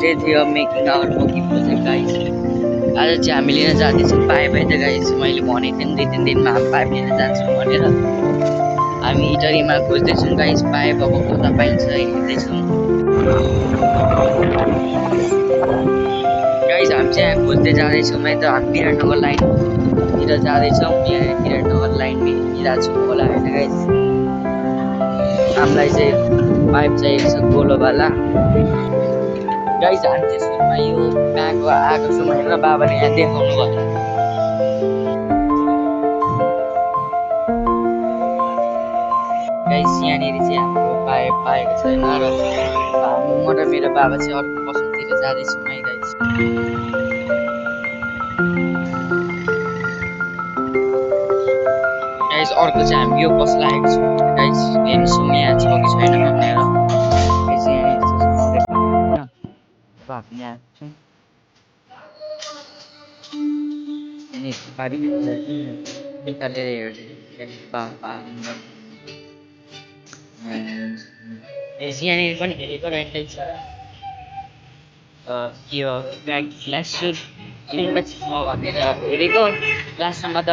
Day थियो making our मोकी project guys. आज चाहिँ हामी लिन जाँदैछौँ पाइप है त गाइस। मैले भनेको थिएँ नि 2-3 दिनमा हामी पाइप लिन जान्छौँ भनेर। हामी इटरीमा खोज्दैछौँ गाइस पाइप, अब कता पाइन्छ हेर्दैछौँ गाइस। हामी चाहिँ यहाँ खोज्दै जाँदैछौँ है त। हामी विराटनगर लाइनतिर जाँदैछौँ। यहाँ विराटनगर लाइनमै हिँडिरहेको छौँ होला होइन गाइस। हामीलाई चाहिँ पाइप चाहिएको छ गोलोवाला गाइस। हामी चाहिँ सुरुमा यो कहाँको आएको छौँ भनेर बाबाले यहाँ देखाउनु भयो। गाइस यहाँनिर चाहिँ हाम्रो पाइप पाएको छैन र म र मेरो बाबा चाहिँ अर्को पसलतिर जाँदैछौँ है गाइस। गाइस अर्को चाहिँ हामी यो पसल आएको छौँ गाइस। हेर्नुहोस् यहाँ छ कि छैन भनेर। गाइस यहाँनिर अब हामी यहाँ छौँ। निकालेर यहाँनिर पनि हेरेको रहेछ यो ब्याग फ्ल्यास भनेर हेरेको। लास्टमा त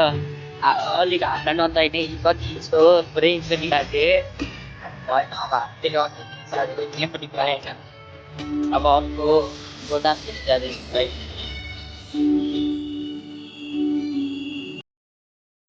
अलिक हाल्न नचाहिने कति जस्तो पुरै गरिरहेको थिएँ। अब अर्को गोदामतिर जाँदैछु भाइ।